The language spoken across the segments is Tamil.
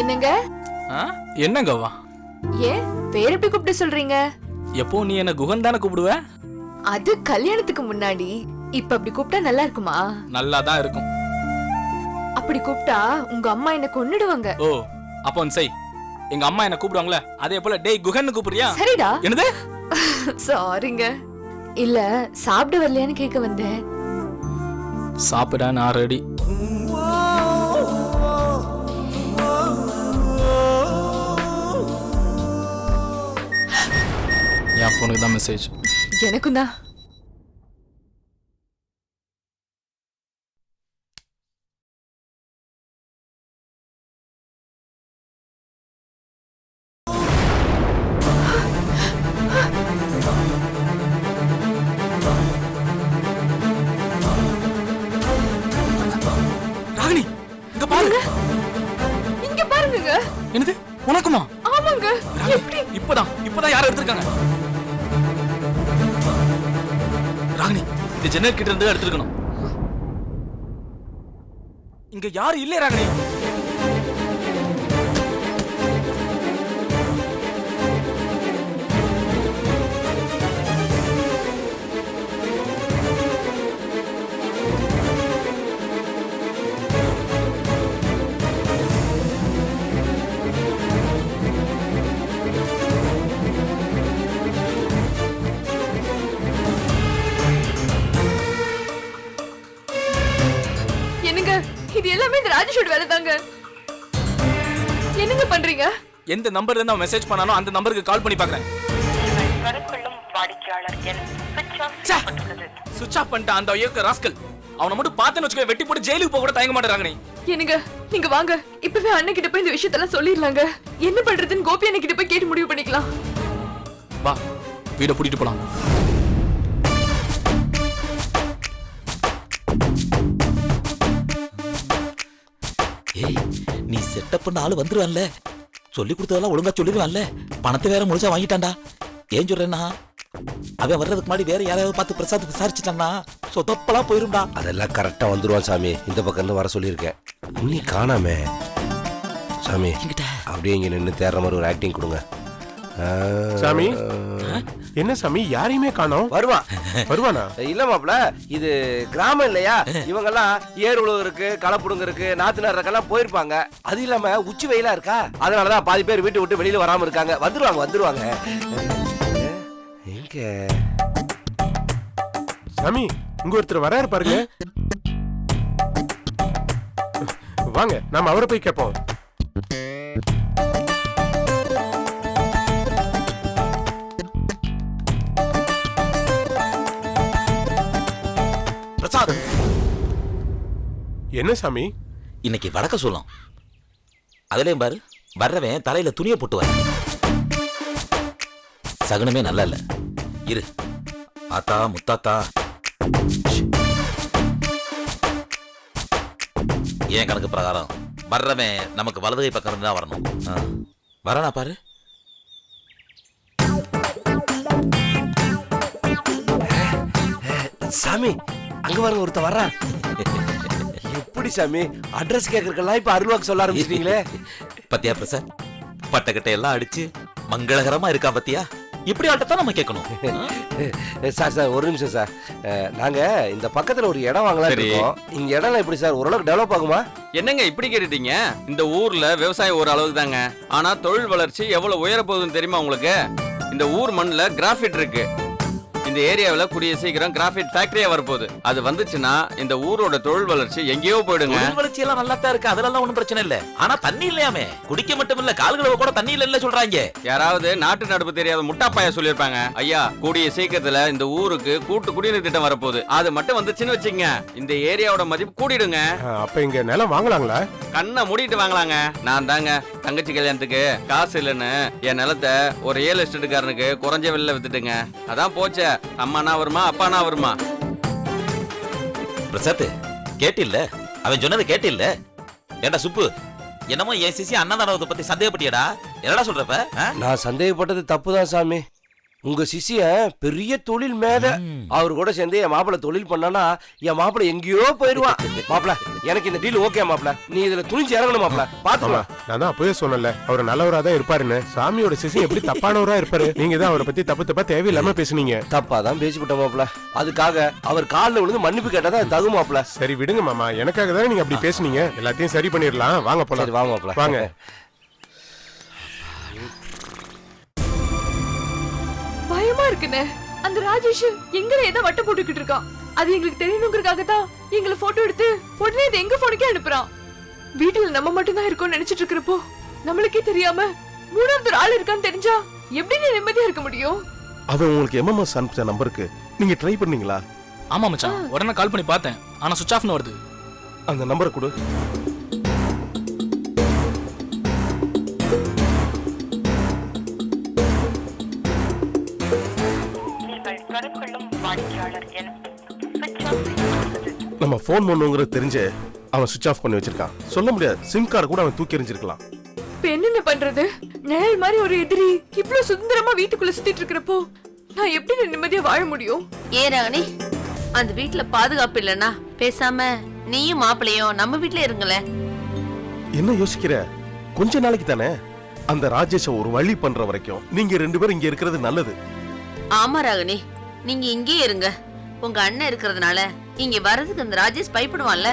என்னங்க? என்னங்கவா? ஏன் பேர் எப்படி கூப்பிட்டு சொல்றீங்க? எப்போ நீ என்ன குகன் தானே கூப்பிடுவ? அது கல்யாணத்துக்கு முன்னாடி. இப்ப அப்படி கூப்பிட்டா நல்லா இருக்குமா? நல்லா தான் இருக்கும். அப்படி கூப்பிட்டா உங்க அம்மா என்ன கொன்னுடுவாங்க. ஓ, அப்போ ஒன்னு செய். எங்க அம்மா என்ன கூப்பிடுவாங்களே அதே போல டேய் குகன் கூப்பிடுறியா? சரிடா. என்னது? சாரிங்க. இல்ல சாப்பிட வரலையான்னு கேட்க வந்தேன். சாப்பிட நான் ரெடி. என் போனுக்கு தான் மெசேஜ். எனக்கும் தான். ராகினி, இங்க பாருங்க. இங்க பாருங்க. என்னது? உனக்குமா? ஆமாங்க. எப்படி? இப்பதான் யாரை எடுத்திருக்காங்க? ராகினி, இந்த ஜன்னல் கிட்ட இருந்து எடுத்துக்கணும். இங்க யாரும் இல்ல ராகினி. என்னங்க? இது எல்லாமே இந்த ராஜேஷோட வேலை தாங்க. என்னங்க பண்றீங்க? எந்த நம்பர்ல இருந்து அவன் மெசேஜ் பண்ணானோ அந்த நம்பருக்கு கால் பண்ணி பார்க்கறேன். சுவிட்ச் ஆஃப் பண்ணிட்டான் அந்த ஐயோக்கு ராஸ்கல். அவனை மட்டும் பார்த்தேன்னு வச்சுக்கோ, வெட்டி போட்டு ஜெயிலுக்கு போக கூட தயங்க மாட்டேறாங்க. நீ என்னங்க? நீங்க வாங்க, இப்பவே அண்ணன் கிட்ட போய் இந்த விஷயத்தெல்லாம் சொல்லிடலாங்க. என்ன பண்றதுன்னு கோபி அண்ணன் கிட்ட போய் கேட்டு முடிவு பண்ணிக்கலாம். வா, வீட பூட்டிட்டு போலாம். ஏய், நீ செட்டப் பண்ண ஆளு வந்துருவான்ல, சொல்லி கொடுத்ததெல்லாம் ஒழுங்கா சொல்லிடுவான்ல. பணத்தை வேற முழுசா வாங்கிட்டான்டா. ஏன் சொல்றேன்னா, அவன் வர்றதுக்கு முன்னாடி வேற யாராவது பார்த்து பிரசாத் விசாரிச்சுட்டான்னா சொத்தப்பெல்லாம் போயிரும்டா. அதெல்லாம் கரெக்டா வந்துருவான் சாமி. இந்த பக்கம் இருந்து வர சொல்லியிருக்கேன். நீ காணாமே சாமி. அப்படியே இங்க நின்று தேடுற மாதிரி ஒரு ஆக்டிங் கொடுங்க சாமி. என்ன சாமி, யாரையுமே காணோம். வருவானா? இல்ல மாப்ள, இது கிராமம் இல்லையா? இவங்க எல்லாம் ஏர் உழவு இருக்கு, களப்புடுங்க இருக்கு, நாத்து நடுறக்கெல்லாம் போயிருப்பாங்க. அது இல்லாம உச்சி வெயிலா இருக்கா, அதனாலதான் பாதி பேர் வீட்டு விட்டு வெளியில வராம இருக்காங்க. வந்துருவாங்க. எங்க சாமி, இங்க ஒருத்தர் வராரு பாருங்க. வாங்க, நாம அவரை போய் கேட்போம். பிரசாத், என்ன சாமி? இன்னைக்கு வடக்க சொல்லும். அதுலயும் பாரு, வர்றவன் தலையில துணியை போட்டுவார். சகுனமே நல்லா இல்ல. இரு ஆத்தா முத்தாத்தா, ஏன் கணக்கு பிரகாரம் வர்றவன் நமக்கு வலதுகை பக்கம் தான் வரணும். வரானா பாரு. சாமி, அங்க பாருங்க ஒருத்த வர்றான். எப்படி சாமி அட்ரஸ் கேட்கறதுக்கெல்லாம் இப்ப அருள்வாக்கு சொல்ல ஆரம்பிச்சிட்டீங்களே? பத்தியா பிரசாத், பட்டக்கட்டை எல்லாம் அடிச்சு மங்களகரமா இருக்கா பத்தியா? இப்படி ஆட்டத்தான் நம்ம கேட்கணும். சார் ஒரு நிமிஷம் சார். நாங்க இந்த பக்கத்துல ஒரு இடம் வாங்கலாம் இருக்கோம். இந்த இடம் எப்படி சார் ஓரளவுக்கு டெவலப் ஆகுமா? என்னங்க இப்படி கேட்டுட்டீங்க? இந்த ஊர்ல விவசாயம் ஒரு அளவுக்கு தாங்க. ஆனா தொழில் வளர்ச்சி எவ்வளவு உயர போகுதுன்னு தெரியுமா உங்களுக்கு? இந்த ஊர் மண்ணுல கிராஃபைட் இருக்கு. இந்த ஏரியாவுல கூடிய சீக்கிரம் கிராஃபைட் ஃபேக்டரியா வரப்போகுது. அது வந்துச்சுன்னா இந்த ஊரோட தொழில் வளர்ச்சி எங்கேயோ போயிடுங்க. தொழில் வளர்ச்சி எல்லாம் நல்லா தான் இருக்கு, அதெல்லாம் ஒண்ணும் பிரச்சனை இல்ல. ஆனா தண்ணி இல்லையாமே. குடிக்க மட்டும் இல்ல, கால்களவு கூட தண்ணி இல்ல சொல்றாங்க. யாராவது நாட்டு நடப்பு தெரியாத முட்டாப்பாயா சொல்லிருப்பாங்க. ஐயா, கூடிய சீக்கிரத்துல இந்த ஊருக்கு கூட்டு குடிநீர் திட்டம் வரப்போகுது. அது மட்டும் வந்துச்சுன்னு வச்சுங்க, இந்த ஏரியாவோட மதிப்பு கூடிடுங்க. அப்ப இங்க நிலம் வாங்கலாங்களா? கண்ணை மூடிட்டு வாங்கலாங்க. நான் தாங்க தங்கச்சி கல்யாணத்துக்கு காசு இல்லைன்னு என் நிலத்தை ஒரு ரியல் எஸ்டேட்டுக்காரனுக்கு குறைஞ்ச விலையில வித்துட்டுங்க. அதான் போச்சே. அம்மானா வருமா அப்பானா வருமா? பிரசாத், கேட்டில்ல? அவன் சொன்னதை கேட்டில்ல? ஏண்டா சுப்பு, என்னமோ என் சிசி அண்ணாதானத்தை பத்தி சந்தேகப்பட்டியடா? என்னடா சொல்றப்ப? நான் சந்தேகப்பட்டது தப்புதான் சாமி. உங்க சிசிய பெரிய தொழில் மேத. அவரு கூட சேர்ந்து என் மாப்பிள்ள தொழில் பண்ணானா என் மாப்பிள்ள எங்கேயோ போயிருவான். மாப்பிள்ள எனக்கு இந்த டீல் ஓகே மாப்ள. நீ இதுல துணிஞ்சு இறங்கணும் மாப்ள. ஆமா பாத்துக்கலாம். நான் தான் அப்பவே சொன்னல அவர் நல்லவரா தான் இருப்பாருன்னு. சாமியோட சிசி எப்படி தப்பானவரா இருப்பாரு? நீங்க தான் அவரை பத்தி தப்பா தேவையில்லாம பேசுனீங்க. தப்பா தான் பேசிவிட்ட மாப்ள. அதுக்காக அவர் கால்ல விழுந்து மன்னிப்பு கேட்டதா அது தகு மாப்ள. சரி விடுங்க மாமா, எனக்காக தானே நீங்க அப்படி பேசுனீங்க. எல்லாத்தையும் சரி பண்ணிடலாம், வாங்க சரி போலாம். வாங்க மாப்ள. வாங்க. பயமா இருக்குண்ணே. அந்த ராஜேஷ் எங்களை ஏதோ வட்ட போட்டுக்கிட்டு இருக்கான். அது எங்களுக்கு தெரியணுங்கிறதுக்காக தான் எங்களை போட்டோ எடுத்து உடனே இது எங்க போனுக்கே அனுப்புறான். வீட்டுல நம்ம மட்டும் தான் இருக்கோம்னு நினைச்சிட்டு இருக்கிறப்போ நம்மளுக்கே தெரியாம மூணாவது ஆள் இருக்கான்னு தெரிஞ்சா எப்படி நிம்மதியா இருக்க முடியும்? அவன் உங்களுக்கு எம்எம்எஸ் அனுப்பிச்ச நம்பருக்கு நீங்க ட்ரை பண்ணீங்களா? ஆமா மச்சான், உடனே கால் பண்ணி பார்த்தேன், ஆனா சுவிட்ச் ஆஃப்னு வருது. அந்த நம்பரை கொடு. நம்ம போன் பண்ணுங்கிறது தெரிஞ்சு அவன் சுவிட்ச் ஆஃப் பண்ணி வச்சிருக்கான். சொல்ல முடியாது, சிம் கார்டு கூட அவன் தூக்கி எறிஞ்சிருக்கலாம். இப்ப என்ன பண்றது? நிழல் மாதிரி ஒரு எதிரி இவ்ளோ சுதந்திரமா வீட்டுக்குள்ள சுத்திட்டு இருக்கிறப்போ நான் எப்படி நிம்மதியா வாழ முடியும்? ராணி, அந்த வீட்ல பாதுகாப்பு இல்லனா பேசாம நீயும் மாப்பிளையும் நம்ம வீட்ல இருங்களே. என்ன யோசிக்கிற? கொஞ்ச நாளைக்கு தானே. அந்த ராஜேஷ ஒரு வழி பண்ற வரைக்கும் நீங்க 2 பேரும் இங்க இருக்கிறது நல்லது. ஆமா ராகினி, நீங்க இங்கே இருங்க. உங்க அண்ணன் இருக்கிறதுனால இங்க வர்றதுக்கு அந்த ராஜேஷ் பயப்படுவான்ல.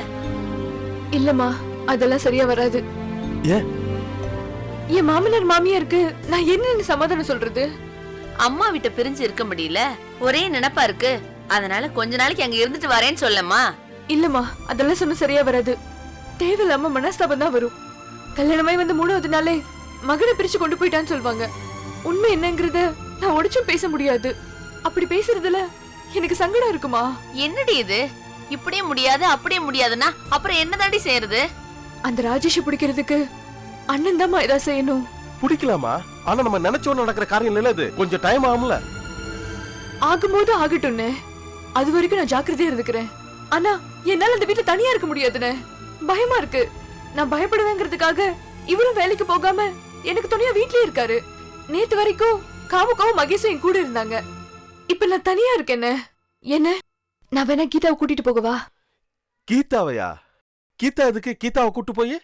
இல்லம்மா, அதெல்லாம் சரியா வராது. ஏன்? என் மாமனார் மாமியாருக்கு நான் என்னன்னு சமாதானம் சொல்றது? அம்மா வீட்டை பிரிஞ்சு இருக்க முடியல, ஒரே நினைப்பா இருக்கு. அதனால கொஞ்ச நாளைக்கு அங்க இருந்துட்டு வரேன்னு சொல்லம்மா. இல்லம்மா, அதெல்லாம் சொன்ன சரியா வராது. தேவையில்லாம மனஸ்தாபம் தான் வரும். கல்யாணமாய் வந்து 3வது நாளே மகனை பிரிச்சு கொண்டு போயிட்டான்னு சொல்லுவாங்க. உண்மை என்னங்கறத நான் உடைச்சும் பேச முடியாது. அப்படி பேசுறதுல எனக்கு சங்கடம் இருக்குமா? என்னடி இது? இப்படியே முடியாது அப்படியே முடியாதுன்னா அப்புறம் என்னதாண்டி செய்யறது? அந்த ராஜேஷ் பிடிக்கிறதுக்கு அண்ணன் தான் ஏதாவது செய்யணும். பிடிக்கலாமா? ஆனா நம்ம நினைச்சோன்னு நடக்கிற காரியம் இல்ல. அது கொஞ்சம் டைம் ஆகும்ல. ஆகும்போது ஆகட்டும்னே. அது வரைக்கும் நான் ஜாக்கிரதையா இருந்துக்கிறேன். ஆனா என்னால அந்த வீட்டுல தனியா இருக்க முடியாதுன்னு பயமா இருக்கு. நான் பயப்படுவேங்கிறதுக்காக இவரும் வேலைக்கு போகாம எனக்கு துணையா வீட்லயே இருக்காரு. நேத்து வரைக்கும் காமுக்காவும் மகேஷும் என் கூட இருந்தாங்க. இப்ப நான் தனியா இருக்கேன்னு. என்ன, நான் வேணா கீதாவை கூட்டிட்டு போகவா? கீதாவையா? கீதா எதுக்கு கீதாவை கூட்டு போய்?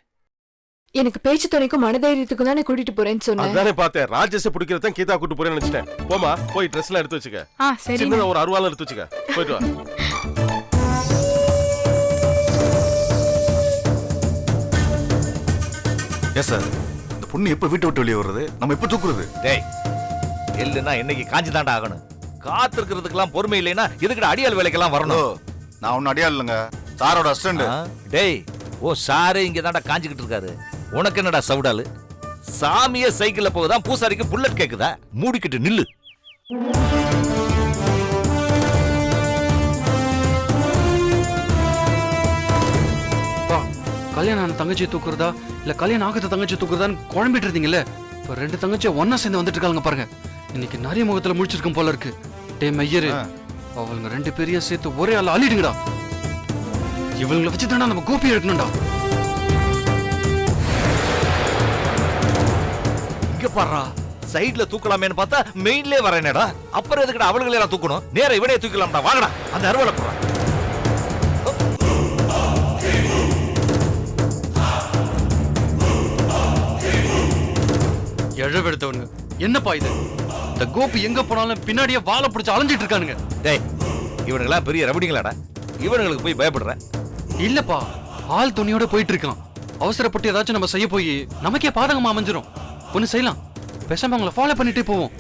எனக்கு பேச்சு துணைக்கும் மனதைரியத்துக்கும் தானே கூட்டிட்டு போறேன்னு சொன்னேன். அதானே பார்த்தேன். ராஜேஷ பிடிக்கிறது தான் கீதா கூட்டு போறேன்னு நினைச்சிட்டேன். போமா, போய் ட்ரெஸ் எல்லாம் எடுத்து வச்சுக்க. சின்னதா ஒரு அருவாள் எடுத்து வச்சுக்க. போயிட்டு வா. Yes sir. இந்த பொண்ணு எப்ப வீட்டை விட்டு வெளியே வர்றது? நம்ம எப்ப தூக்குறது? டேய், எல்லுனா இன்னைக்கு காஞ்சி தாண்டா ஆகணும். காத்திருக்கிறதுக்கெல்லாம் பொறுமை இல்லைன்னா எதுக்குடா அடியாள் வேலைக்கெல்லாம் வரணும்? நான் ஒன்னும் அடியா இல்லைங்க, சாரோட அசிஸ்டன்ட். டேய், ஓ சாரு இங்க தாண்டா காஞ்சிக்கிட்டு இருக்காரு. உனக்கு என்னடா சவுடாலு? சாமியே சைக்கிள்ல போகுதான், பூசாரிக்கு புல்லட் கேக்குதா? மூடிக்கிட்டு நில்லு. கல்யாணம் ஆன தங்கச்சியை தூக்குறதா இல்ல கல்யாணம் ஆகாத தங்கச்சி தூக்குறதான்னு குழம்பிட்டு இருந்தீங்கல்ல. இப்ப 2 தங்கச்சியை ஒன்னா சேர்ந்து வந்துட்டு இருக்காங்க பாருங்க. இன்னைக்கு நிறைய முகத்துல முடிச்சிருக்கும் போல இருக்கு. டே மையரு, அவளுங்க 2 பேரையும் சேர்த்து ஒரே ஆள் அள்ளிடுங்கடா. இவங்களை வச்சு தானே நம்ம கோபி எடுக்கணும்டா. இங்க பாடுறா, சைடுல தூக்கலாமேன்னு பார்த்தா மெயின்லயே வரேனேடா. அப்புறம் எதுக்குடா அவளுங்களை எல்லாம் தூக்கணும்? நேரா இவனே தூக்கலாம்டா. வாங்கடா, அந்த அருவாளை போடுறா. எழவெடுத்தவனுங்க என்னப்பா இது? இந்த கோபி எங்க போனாலும் பின்னாடியே வாழை பிடிச்சு அலைஞ்சிட்டு இருக்கானுங்க. டேய், இவனுங்களா பெரிய ரபடிங்களாடா. இவனுங்களுக்கு போய் பயப்படுற? இல்லப்பா, ஆள் துணியோட போயிட்டு இருக்கான். அவசரப்பட்டு ஏதாச்சும் நம்ம செய்ய போய் நமக்கே பாதகமா அமைஞ்சிரும். ஒண்ணு செய்யலாம், பேசாம அவங்கள ஃபாலோ பண்ணிட்டே போவோம்.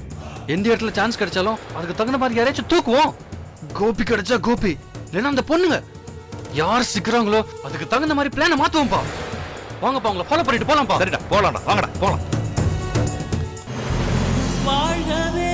எந்த இடத்துல சான்ஸ் கிடைச்சாலும் அதுக்கு தகுந்த மாதிரி யாராச்சும் தூக்குவோம். கோபி கிடைச்சா கோபி, இல்லைன்னா அந்த பொண்ணுங்க யார் சிக்கிறாங்களோ அதுக்கு தகுந்த மாதிரி பிளான மாத்துவோம்ப்பா. வாங்கப்பா, அவங்கள ஃபாலோ பண்ணிட்டு போலாம்ப்பா. சரிடா, போலாம்டா, வாங்கடா போலாம். வாழ்கவே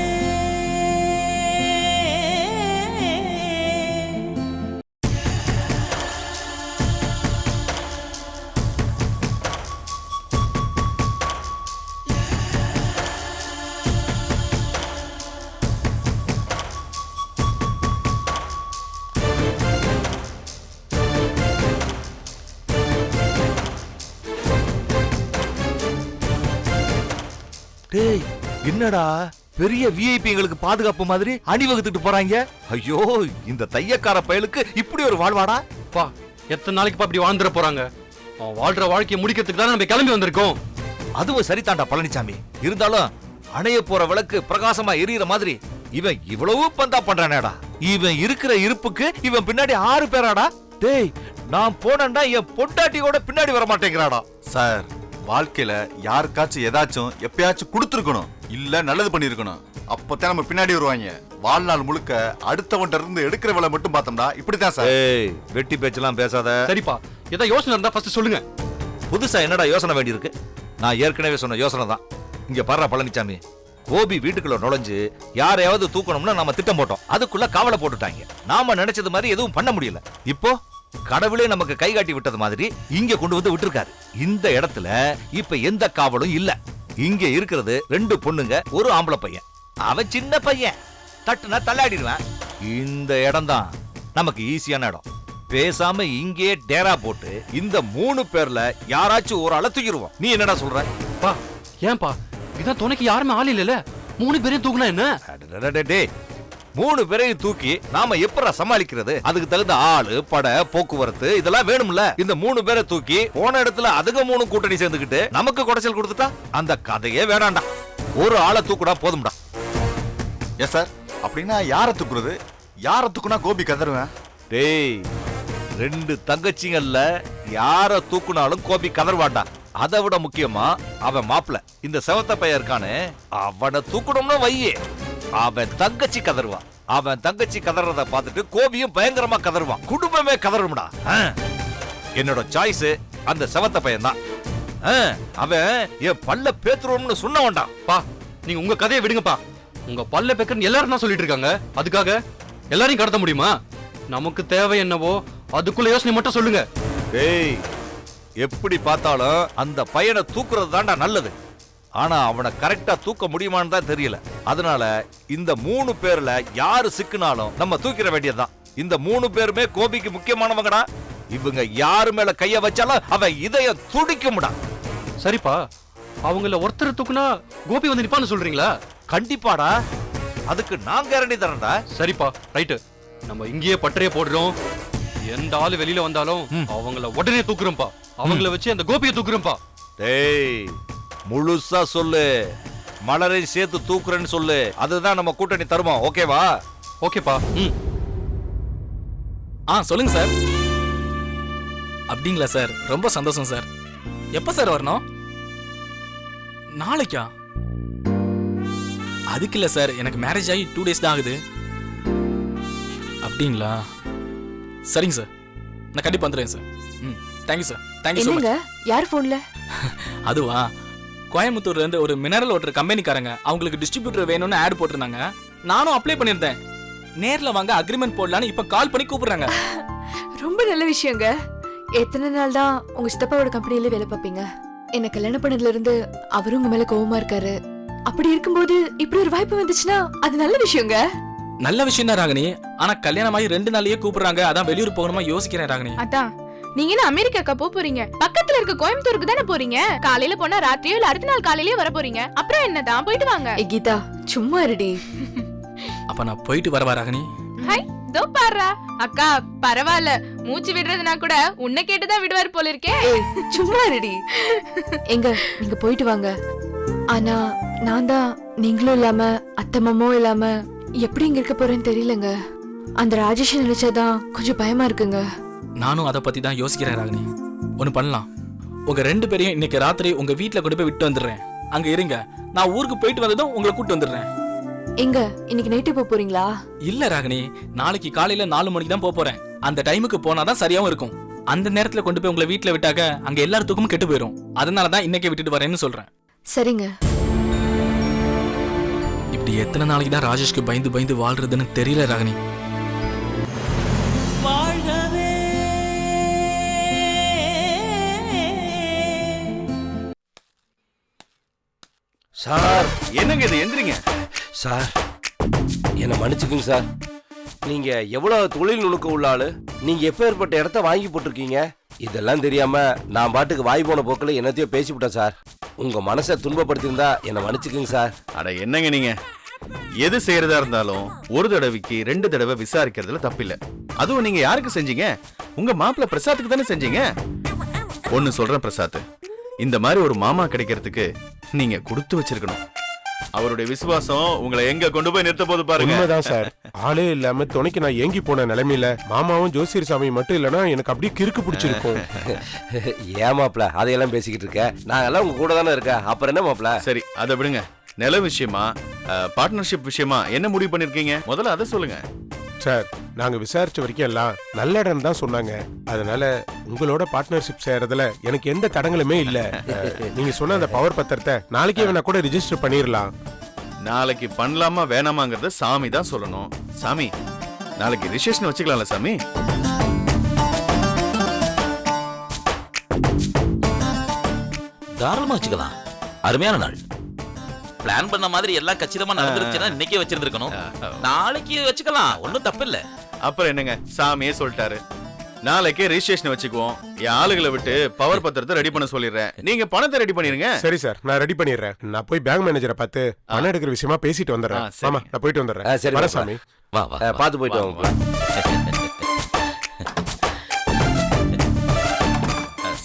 டேய், என்னடா பெரிய விஐபி எங்களுக்கு பாதுகாப்பு மாதிரி அணிவகுத்துட்டு போறாங்க? ஐயோ, இந்த தையக்கார பயலுக்கு இப்படி ஒரு வாழ்வாடா? பா, எத்தனை நாளைக்கு அப்படி வாழ்ந்துட போறாங்க? அவன் வாழ்ற வாழ்க்கையை முடிக்கிறதுக்கு தானே நம்ம கிளம்பி வந்திருக்கோம். அதுவும் சரிதான்டா பழனிசாமி. இருந்தாலும் அணைய போற விளக்கு பிரகாசமா எரியற மாதிரி இவன் இவ்வளவு பந்தா பண்றானேடா. இவன் இருக்கிற இருப்புக்கு இவன் பின்னாடி 6 பேராடா. டேய், நான் போனேன்டா என் பொண்டாட்டியோட பின்னாடி வர மாட்டேங்கிறாடா. சார், வாழ்க்கையில யாருக்காச்சும் ஏதாச்சும் எப்பயாச்சும் கொடுத்துருக்கணும், இல்ல நல்லது பண்ணிருக்கணும். அப்பதான் நம்ம பின்னாடி வருவாங்க. வாழ்நாள் முழுக்க அடுத்தவன்ட்ட இருந்து எடுக்கிற வேலை மட்டும் பார்த்தோம்டா இப்படிதான் சார். ஏய், வெட்டி பேச்செல்லாம் பேசாத. சரிப்பா, ஏதாவது யோசனை இருந்தா ஃபர்ஸ்ட் சொல்லுங்க. புதுசா என்னடா யோசனை வேண்டியிருக்கு? நான் ஏற்கனவே சொன்ன யோசனை தான். இங்க பாரு பழனிசாமி, கோபி வீட்டுக்குள்ள நுழைஞ்சு யாரையாவது தூக்கணும்னா நாம திட்டம் போட்டோம். அதுக்குள்ள காவலை போட்டுட்டாங்க. நாம நினைச்சது மாதிரி எதுவும் பண்ண முடியல. இப்போ கடவுளே நமக்கு கை காட்டி விட்டது மாதிரி இங்க கொண்டு வந்து விட்டுருக்காரு. இந்த இடத்துல இப்ப எந்த காவலும் இல்ல. இங்க இருக்கிறது 2 பொண்ணுங்க, ஒரு ஆம்பளை பையன். அவன் சின்ன பையன், தட்டுனா தள்ளாடிடுவான். இந்த இடம் தான் நமக்கு ஈஸியான இடம். பேசாம இங்கே டேரா போட்டு இந்த 3 பேர்ல யாராச்சும் ஒரு ஆளை தூக்கிடுவோம். நீ என்னடா சொல்ற? பா, ஏன்பா இதான் துணைக்கு யாருமே ஆள் இல்லல? 3 பேரையும் தூக்குனா என்ன? 3 பேரையும் தூக்கி நாம எப்படா சமாளிக்கிறது? அதுக்கு தகுந்த ஆளு, படை, போக்குவரத்து இதெல்லாம் வேணும்ல. இந்த 3 பேரை தூக்கி போன இடத்துல அதுங்க 3 கூட்டணி சேர்ந்துக்கிட்டு நமக்கு குடைச்சல் கொடுத்துட்டா அந்த கதையே வேணாண்டா. ஒரு ஆளை தூக்குடா போதும்டா. Yes sir. அப்படின்னா யாரை தூக்குறது? யாரை தூக்குனா கோபி கதறுவேன்? டேய், 2 தங்கச்சிங்கல்ல யார தூக்குனாலும் கோபி கதர்வாண்டா. அதை விட முக்கியமா அவன் மாப்பிள இந்த செவத்த பையன் இருக்கானே, அவனை தூக்கணும்னா வையே, அவன் தங்கச்சி கதறுவான். அவன் தங்கச்சி கதறத பார்த்துட்டு கோபியும் பயங்கரமா கதறுவான். குடும்பமே கதறும்டா. என்னோட சாய்ஸ் அந்த செவத்த பையன் தான். அவன் என் பல்ல பேத்துருவோம்னு சொன்ன வேண்டாம். பா, நீங்க உங்க கதையை விடுங்கப்பா. உங்க பல்ல பேக்கன்னு எல்லாரும் தான் சொல்லிட்டு இருக்காங்க. அதுக்காக எல்லாரையும் கடத்த முடியுமா? நமக்கு தேவை என்னவோ அதுக்குள்ள யோசனை மட்டும் சொல்லுங்க. டேய், எப்படி பார்த்தாலும் அந்த பையனை தூக்குறது தான்டா நல்லது. ஆனா அவனை கரெக்டா தூக்க முடியுமான்னு தான் தெரியல. அதனால இந்த 3 பேர்ல யாரு சிக்கினாலும் நம்ம தூக்கிட வேண்டியதுதான். இந்த 3 பேருமே கோபிக்கு முக்கியமானவங்கடா. இவங்க யாரு மேல கைய வச்சாலும் அவன் இதயம் துடிக்கும்டா. சரிப்பா, அவங்கள ஒருத்தர் தூக்குனா கோபி வந்து நிப்பான்னு சொல்றீங்களா? கண்டிப்பாடா, அதுக்கு நான் கேரண்டி தரேன்டா. சரிப்பா, ரைட்டு. நம்ம இங்கேயே பட்டறைய போடுறோம். எந்த ஆளு வெளியில வந்தாலும் அவங்கள உடனே தூக்குறோம்ப்பா. அவங்கள வச்சு அந்த கோபியை தூக்குறோம்ப்பா. டேய், முழுசா சொல்லு. மலரை சேர்த்து தூக்குறேன்னு சொல்லு. அதுதான் நம்ம கூட்டணி தருமா? ஓகேவா? ஓகேப்பா. சொல்லுங்க சார். அப்படிங்களா சார்? ரொம்ப சந்தோஷம் சார். எப்ப சார் வரணும்? நாளைக்கா? அதுக்கு இல்ல சார், எனக்கு மேரேஜ் ஆகி 2 days தான் ஆகுது. அப்படிங்களா? சரிங்க சார், நான் கண்டிப்பா வந்துடுறேன் sir. Thank you sir. Thank you so much. யார் போன்ல? அதுவா, கோயம்புத்தூர்ல இருந்து ஒரு மினரல் வாட்டர் கம்பெனிக்காரங்க அவங்களுக்கு டிஸ்ட்ரிபியூட்டர் வேணும்னு ஆட் போட்டிருந்தாங்க. நானும் அப்ளை பண்ணியிருந்தேன். நேர்ல வாங்க அக்ரிமெண்ட் போடலான்னு இப்ப கால் பண்ணி கூப்பிடுறாங்க. ரொம்ப நல்ல விஷயங்க. எத்தனை நாள் தான் உங்க சித்தப்பாவோட கம்பெனில வேலை பார்ப்பீங்க? என்ன கல்யாணம் பண்ணதுல இருந்து அவரும் உங்க மேல கோவமா இருக்காரு. அப்படி இருக்கும்போது இப்படி ஒரு வாய்ப்பு வந்துச்சுன்னா அது நல்ல விஷயங்க. நல்ல விஷயம் தான் ராகினி. ஆனா கல்யாணம் ஆகி 2 நாளையே கூப்பிடுறாங்க. அதான் வெளியூர் போகணுமா யோசிக்கிறேன் ராகினி. அதான், நீங்க என்ன அமெரிக்காக்கா போறீங்க? பக்கத்துல இருக்க கோயம்புத்தூருக்கு தானே போறீங்க. காலையில போனா ராத்திரியோ இல்ல அடுத்த நாள் காலையிலேயே வர போறீங்க. அப்புறம் என்னதான், போயிட்டு வாங்க. கீதா, சும்மா இருடி. அப்ப நான் போயிட்டு வரவா ராகினி? ஹை, தோ பாருடா. அக்கா பரவாயில்ல, மூச்சு விடுறதுனா கூட உன்னை கேட்டுதான் விடுவார் போல இருக்கே. சும்மா இருடி. எங்க நீங்க போயிட்டு வாங்க. ஆனா நான் தான் நீங்களும் இல்லாம அத்தம்மாவும் இல்லாம எப்படி இங்க இருக்க போறேன்னு தெரியலங்க. அந்த ராஜேஷ் நினைச்சாதான் கொஞ்சம் பயமா இருக்குங்க. நானும் அதை பத்தி தான் யோசிக்கிறேன் ராகினி. ஒண்ணு பண்ணலாம், உங்க 2 பேரையும் இன்னைக்கு ராத்திரி உங்க வீட்டுல கொண்டு போய் விட்டு வந்துடுறேன். அங்க இருங்க, நான் ஊருக்கு போயிட்டு வந்ததும் உங்களை கூட்டு வந்துடுறேன். எங்க இன்னைக்கு நைட்டு போறீங்களா? இல்ல ராகினி, நாளைக்கு காலையில 4 மணிக்கு தான் போறேன். அந்த டைமுக்கு போனாதான் சரியாவும் இருக்கும். அந்த நேரத்துல கொண்டு போய் உங்களை வீட்டுல விட்டாக்க அங்க எல்லாத்துக்கும் கெட்டு போயிடும். அதனாலதான் இன்னைக்கே விட்டுட்டு வரேன்னு சொல்றேன். சரிங்க. இப்படி எத்தனை நாளைக்கு தான் ராஜேஷ்க்கு பயந்து பயந்து வாழ்றதுன்னு தெரியல ராகினி. சார், என்னங்க இது? எந்திரிங்க சார், என்னை மன்னிச்சுக்குங்க சார். நீங்க எவ்வளவு தொழில் நுணுக்க உள்ள ஆளு. நீங்க எப்பேற்பட்ட இடத்த வாங்கி போட்டிருக்கீங்க. இதெல்லாம் தெரியாம நான் பாட்டுக்கு வாய் போன போக்குல என்னத்தையோ பேசிவிட்டேன் சார். உங்க மனசை துன்பப்படுத்தியிருந்தா என்னை மன்னிச்சுக்குங்க சார். அட என்னங்க நீங்க, எது செய்யறதா இருந்தாலும் ஒரு தடவைக்கு 2 தடவை விசாரிக்கிறதுல தப்பில்ல. அதுவும் நீங்க யாருக்கு செஞ்சீங்க? உங்க மாப்பிள்ள பிரசாத்துக்கு தானே செஞ்சீங்க. ஒன்னு சொல்றேன் பிரசாத், இந்த மாதிரி ஒரு மாமா கிடைக்கிறதுக்கு நீங்க கொடுத்து வச்சிருக்கணும். அவருடைய விசுவாசம் உங்களை எங்க கொண்டு போய் நிறுத்த போது பாருங்க. உண்மைதான் சார். ஆளே இல்லாம துணைக்கு நான் ஏங்கி போன நிலைமையில மாமாவும் ஜோசியர் சாமி மட்டும் இல்லனா எனக்கு அப்படியே கிறுக்கு பிடிச்சிருக்கும். ஏமாப்ல அதையெல்லாம் பேசிக்கிட்டு இருக்க, நாங்கெல்லாம் உங்க கூட தானே இருக்க, அப்புறம் என்ன மாப்ள? சரி அதை விடுங்க. நில விஷயமா பார்ட்னர்ஷிப் விஷயமா என்ன முடிவு பண்ணிருக்கீங்க? முதல்ல அதை சொல்லுங்க. சார், நாங்க விசாரிச்ச வரைக்கும் எல்லாம் நல்ல இடம் தான் சொன்னாங்க. அதனால உங்களோட பார்ட்னர்ஷிப் செய்யறதுல எனக்கு எந்த தடங்களுமே இல்ல. நீங்க சொன்ன அந்த பவர் பத்திரத்தை நாளைக்கே வேணா கூட ரிஜிஸ்டர் பண்ணிரலாம். நாளைக்கு பண்ணலாமா வேணாமாங்கிறத சாமி தான் சொல்லணும். சாமி, நாளைக்கு ரிஜிஸ்ட்ரேஷன் வச்சுக்கலாம்ல சாமி? தாராளமா வச்சுக்கலாம். அருமையான நாள். பிளான் பண்ண மாதிரி எல்லாம் கச்சிதமா நடந்துருச்சுன்னா இன்னைக்கே வச்சிருந்திருக்கணும். நாளைக்கு வச்சுக்கலாம், ஒன்னும் தப்பு இல்ல. அப்புறம் என்னங்க, சாமியே சொல்லிட்டாரு. நாளைக்கே ரிஜிஸ்ட்ரேஷன் வச்சுக்குவோம். என் ஆளுகளை விட்டு பவர் பத்திரத்தை ரெடி பண்ண சொல்லிடுறேன். நீங்க பணத்தை ரெடி பண்ணிருங்க. சரி சார், நான் ரெடி பண்ணிடுறேன். நான் போய் பேங்க் மேனேஜரை பார்த்து பணம் எடுக்கிற விஷயமா பேசிட்டு வந்துடுறேன். ஆமா, நான் போயிட்டு வந்துடுறேன். சரி வர சாமி. வா வா பார்த்து போயிட்டு வாங்க.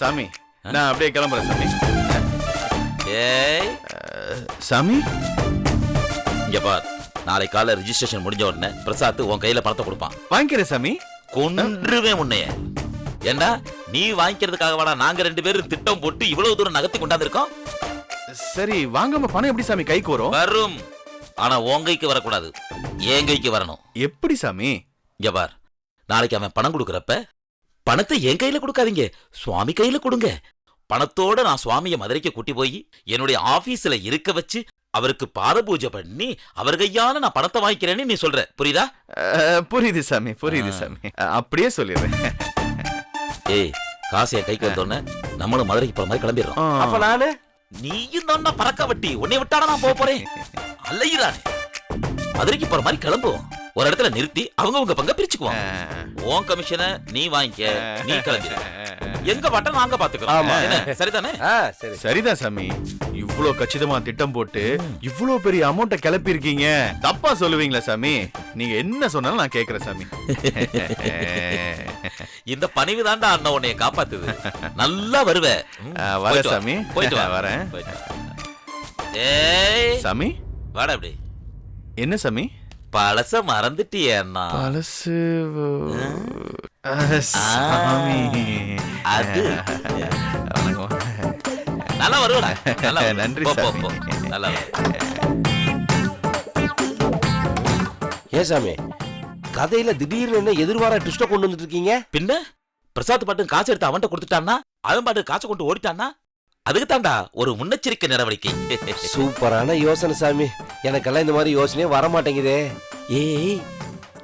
சாமி, நான் அப்படியே கிளம்புறேன் சாமி. ஏய் சாமி, இங்க பார், நாளை காலை ரிஜிஸ்ட்ரேஷன் முடிஞ்ச உடனே பிரசாத் உன் கையில பணத்தை கொடுப்பான். வாங்கிக்கிறேன் சாமி. கொன்றுவேன் உன்னைய. ஏண்டா நீ வாங்கிக்கிறதுக்காக வாடா நாங்க 2 பேரும் திட்டம் போட்டு இவ்வளவு தூரம் நகர்த்தி கொண்டாந்துருக்கோம். சரி, வாங்காம பணம் எப்படி சாமி கைக்கு வரும்? வரும், ஆனா உன் கைக்கு வரக்கூடாது, என் கைக்கு வரணும். எப்படி சாமி? இங்க பார், நாளைக்கு அவன் பணம் கொடுக்கறப்ப பணத்தை என் கையில கொடுக்காதீங்க, சுவாமி கையில கொடுங்க. பணத்தோட நான் சுவாமியை மதுரைக்கு கூட்டி போய் என்னுடைய ஆபீஸ்ல இருக்க வச்சு அவருக்கு பாத பூஜை பண்ணி அவர் கையால நான் பணத்தை வாங்கிக்கிறேன்னு நீ சொல்ற, புரியுதா? புரியுது சாமி, புரியுது சாமி. அப்படியே சொல்லிடுறேன். ஏய், காசு என் கைக்கு வந்தோடனே நம்மளும் மதுரைக்கு போற மாதிரி கிளம்பிடுறோம். அப்ப நானு நீயும் தான் பறக்க வட்டி, உன்னை விட்டாட நான் போக போறேன். அல்லையிறானே, மதுரைக்கு போற மாதிரி கிளம்புவோம். ஒரு இடத்துல நிறுத்தி அவங்க உங்க பங்க பிரிச்சுக்குவோம். உன் கமிஷனை நீ வாங்கிக்க, நீ கிளம்பிடு. எங்க பாட்ட நாங்க பாத்துக்கிறோம். சரிதானே? சரிதான் சாமி. இவ்ளோ கச்சிதமா திட்டம் போட்டு இவ்ளோ பெரிய அமௌண்ட கிளப்பி இருக்கீங்க. தப்பா சொல்லுவீங்களா சாமி? நீங்க என்ன சொன்னாலும் நான் கேக்குறேன் சாமி. இந்த பணிவு தாண்டா அண்ணா உன்னைய காப்பாத்துது. நல்லா வருவ. வர சாமி, போயிட்டு வா. வரேன். ஏய் சாமி, வாடா அப்படி. என்ன சாமி? பழச மறந்துட்டியண்ணா? பழசு சாமி, அது நல்லா வருவடா. நன்றி சாமி. நல்லா. ஏன் சாமி, கதையில திடீர்னு என்ன எதிர்பாரா ட்விஸ்ட கொண்டு வந்துட்டு இருக்கீங்க? பின்ன பிரசாத் பாட்டு காசு எடுத்து அவன்கிட்ட கொடுத்துட்டான்னா, அவன் பாட்டு காசை கொண்டு ஓடிட்டான்னா, அதுக்கு தாண்டா ஒரு முன்னெச்சரிக்கை நடவடிக்கை. சூப்பரான யோசனை சாமி. எனக்கெல்லாம் இந்த மாதிரி யோசனையே வர மாட்டேங்குதே. ஏய்,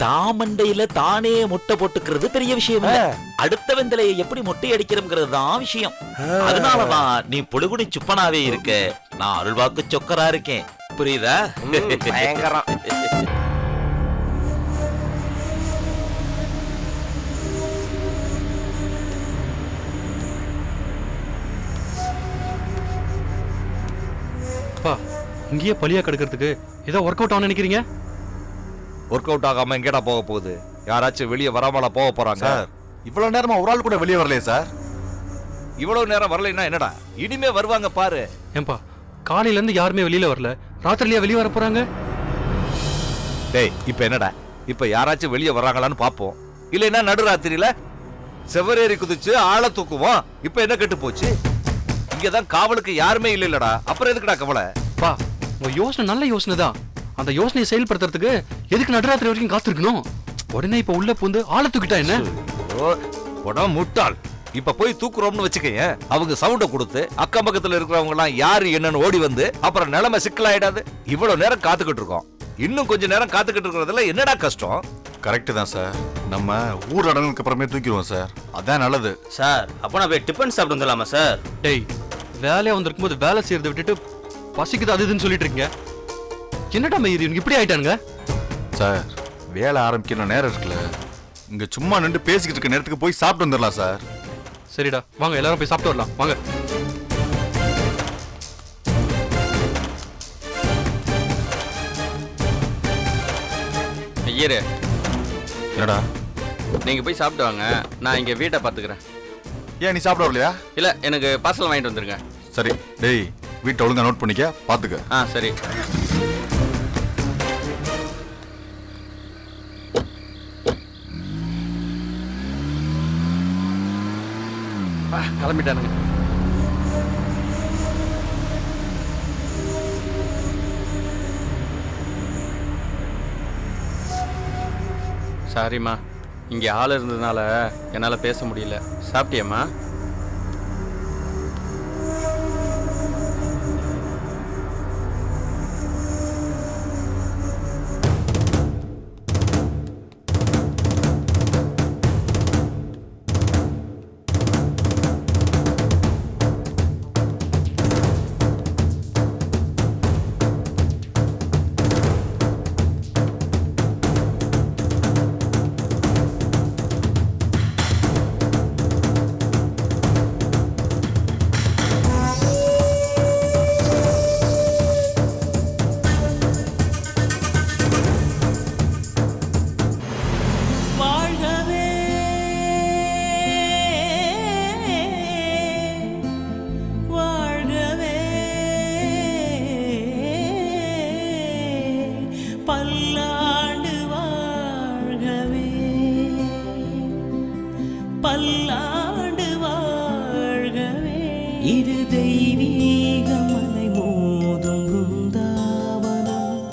தாமண்டையில தானே முட்டை போட்டுக்கிறது பெரிய விஷயம் இல்ல. அடுத்த வெந்தலையை எப்படி முட்டை அடிக்கிறோம்ங்கிறது தான் விஷயம். அதனாலதான் நீ பொழுகுடி சுப்பனாவே இருக்க, நான் அருள்வாக்கு சொக்கரா இருக்கேன். புரியுதா? பயங்கரம். அப்பா, இங்கேயே பழியா கிடக்கிறதுக்கு ஏதோ ஒர்க் அவுட் ஆகும் நினைக்கிறீங்க? ஒர்க் அவுட் ஆகாம எங்கடா போக போகுது? யாராச்சும் வெளியே வராமலா போக போறாங்க? சார், இவ்வளவு நேரமா ஒரு ஆள் கூட வெளியே வரலையே சார்? இவ்வளவு நேரம் வரலைன்னா என்னடா, இனிமே வருவாங்க பாரு. ஏன்பா, காலையில இருந்து யாருமே வெளியில வரல, ராத்திரிலயா வெளியே வர போறாங்க? டேய், இப்ப என்னடா, இப்ப யாராச்சும் வெளியே வர்றாங்களான்னு பாப்போம். இல்லைன்னா நடுராத்திரியில செவரேறி குதிச்சு ஆளை தூக்குவோம். இப்ப என்ன கெட்டு போச்சு? இங்கதான் காவலுக்கு யாருமே இல்லடா, அப்புறம் எதுக்குடா கவலை? பா, உங்க யோசனை நல்ல யோசனை தான். அந்த யோசனையை செயல்படுத்துறதுக்கு எதுக்கு நடுராத்திரி வரைக்கும் காத்திருக்கணும்? உடனே இப்ப உள்ள பூந்து ஆளை தூக்கிட்டா என்ன? உடம்பு முட்டாள். இப்ப போய் தூக்குறோம்னு வச்சுக்கங்க, அவங்க சவுண்ட கொடுத்து அக்கம் பக்கத்துல இருக்கிறவங்க எல்லாம் யாரு என்னன்னு ஓடி வந்து அப்புறம் நிலைமை சிக்கலாயிடாது. இவ்வளவு நேரம் காத்துக்கிட்டு இருக்கோம், இன்னும் கொஞ்ச நேரம் காத்துக்கிட்டு இருக்கிறதுல என்னடா கஷ்டம்? கரெக்ட் தான் சார். நம்ம ஊர் அடங்குனதுக்கு அப்புறமே தூக்கிடுவோம் சார், அதான் நல்லது. சார், அப்போ நான் போய் டிஃபன் சாப்பிட்டு வந்துடலாமா சார்? டேய், வேலையா வந்திருக்கும் போது வேலை செய்யறதை விட்டுட்டு பசிக்குது அது இதுன்னு சொல்லிட்டு இருக்கீங்க. என்னடா மயிரி, இப்படி ஆயிட்டானுங்க? சார், வேலை ஆரம்பிக்கிற நேரம் இருக்குல்ல, இங்க சும்மா நின்று பேசிக்கிட்டு இருக்க நேரத்துக்கு போய் சாப்பிட்டு வந்துடலாம் சார். சரிடா, வாங்க எல்லாரும் போய் சாப்பிட்டு வரலாம், வாங்க. ஐயரு என்னடா நீங்க போய் சாப்பிட்டு வாங்க, நான் இங்க வீட்டை பாத்துக்கிறேன். ஏன் நீ சாப்பிட வரலையா? இல்ல, எனக்கு பார்சல் வாங்கிட்டு வந்துருங்க. சரி டேய், வீட்டை ஒழுங்கா நோட் பண்ணிக்க, பாத்துக்க. சரி. கிளம்பிட்டானுங்க. சாரிம்மா, இங்க ஆள் இருந்ததுனால என்னால பேச முடியல. சாப்பிட்டியம்மா?